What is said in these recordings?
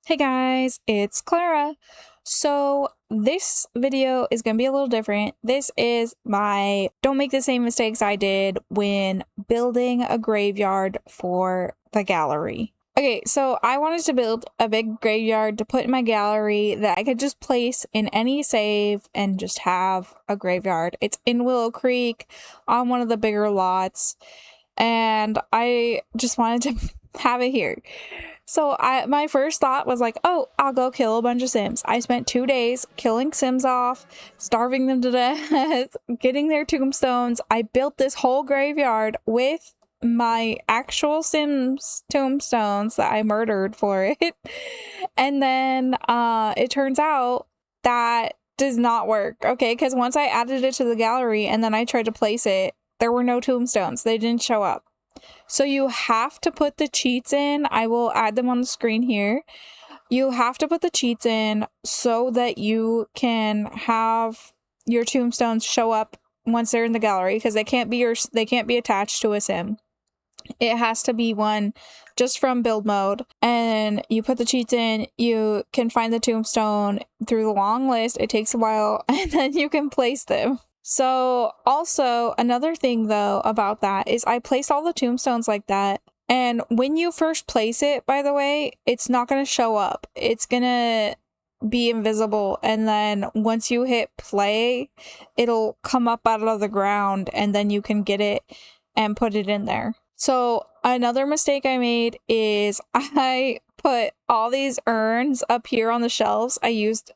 Hey guys, it's Clara. So this video is going to be a little different. This is my don't make the same mistakes I did when building a graveyard for the gallery. Okay, so I wanted to build a big graveyard to put in my gallery that I could just place in any save and just have a graveyard. It's in Willow Creek on one of the bigger lots, and I just wanted to have it here. So my first thought was like, oh, I'll go kill a bunch of Sims. I spent 2 days killing Sims off, starving them to death, getting their tombstones. I built this whole graveyard with my actual Sims tombstones that I murdered for it. And then it turns out that does not work. Okay, because once I added it to the gallery and then I tried to place it, there were no tombstones. They didn't show up. So you have to put the cheats in. I will add them on the screen here. You have to put the cheats in so that you can have your tombstones show up once they're in the gallery, because they can't be attached to a sim. It has to be one just from build mode, and you put the cheats in. You can find the tombstone through the long list. It takes a while, and then you can place them. So also another thing though about that is I placed all the tombstones like that, and when you first place it, by the way, it's not going to show up. It's going to be invisible, and then once you hit play, it'll come up out of the ground, and then you can get it and put it in there. So another mistake I made is I put all these urns up here on the shelves. I used,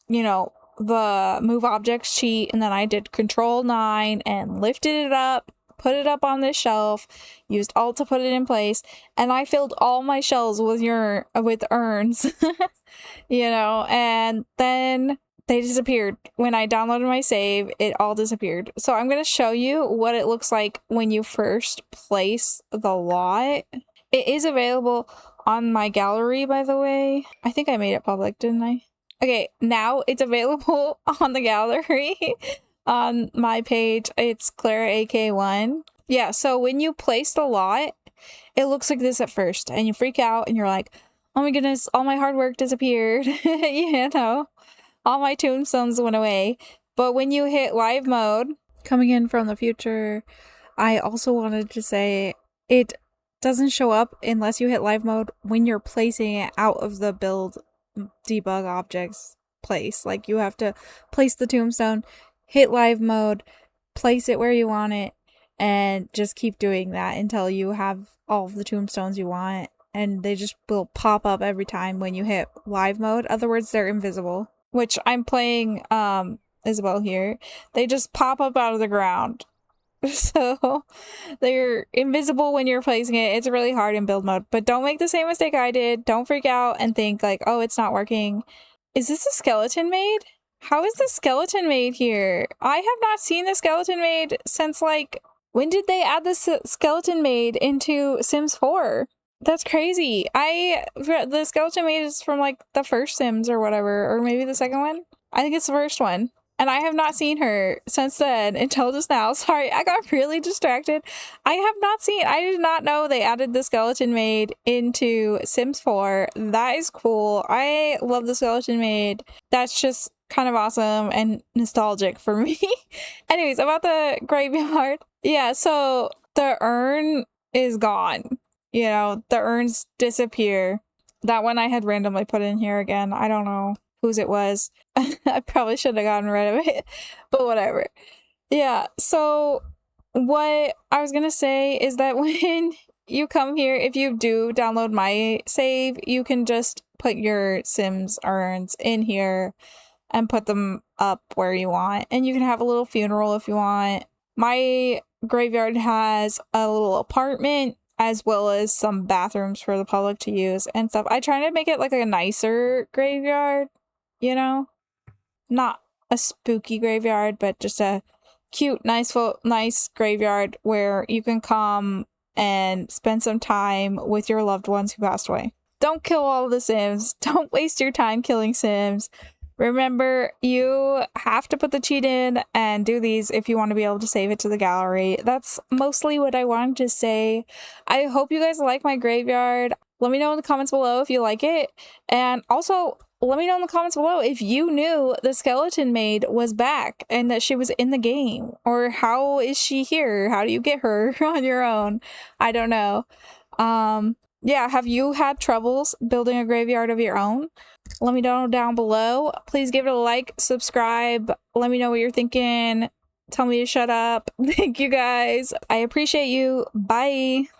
the move objects cheat, and then I did Control-9 and lifted it up, put it up on this shelf, used Alt to put it in place, and I filled all my shelves with urns, and then they disappeared. When I downloaded my save, it all disappeared. So I'm going to show you what it looks like when you first place the lot. It is available on my gallery, by the way. I think I made it public, didn't I? Okay, now it's available on the gallery on my page. It's Clara AK1. Yeah, so when you place the lot, it looks like this at first, and you freak out, and you're like, oh my goodness, all my hard work disappeared. All my tombstones went away. But when you hit live mode, coming in from the future, I also wanted to say it doesn't show up unless you hit live mode when you're placing it out of the build debug objects place. Like, you have to place the tombstone, hit live mode, place it where you want it, and just keep doing that until you have all of the tombstones you want, and they just will pop up every time when you hit live mode. Otherwise, they're invisible, which I'm playing Isabel here. They just pop up out of the ground. So they're invisible when you're placing it. It's really hard in build mode, but don't make the same mistake I did. Don't freak out and think like, oh, it's not working. Is this a skeleton maid? How is the skeleton maid here? I have not seen the skeleton maid since, like, when did they add the skeleton maid into Sims 4? That's crazy. The skeleton maid is from like the first Sims or whatever, or maybe the second one. I think it's the first one. And I have not seen her since then until just now. Sorry, I got really distracted. I did not know they added the skeleton maid into Sims 4. That is cool. I love the skeleton maid. That's just kind of awesome and nostalgic for me. Anyways, about the graveyard. Yeah, so the urn is gone. The urns disappear. That one I had randomly put in here again. I don't know whose it was. I probably should have gotten rid of it, but whatever. Yeah, so what I was gonna say is that when you come here, if you do download my save, you can just put your Sims urns in here and put them up where you want, and you can have a little funeral if you want. My graveyard has a little apartment as well as some bathrooms for the public to use and stuff. I try to make it like a nicer graveyard, not a spooky graveyard, but just a cute, nice graveyard where you can come and spend some time with your loved ones who passed away. Don't kill all the Sims. Don't waste your time killing Sims. Remember, you have to put the cheat in and do these if you want to be able to save it to the gallery. That's mostly what I wanted to say. I hope you guys like my graveyard. Let me know in the comments below if you like it. And also, let me know in the comments below if you knew the skeleton maid was back and that she was in the game. Or how is she here? How do you get her on your own? I don't know. Yeah, have you had troubles building a graveyard of your own? Let me know down below. Please give it a like, subscribe. Let me know what you're thinking. Tell me to shut up. Thank you guys. I appreciate you. Bye.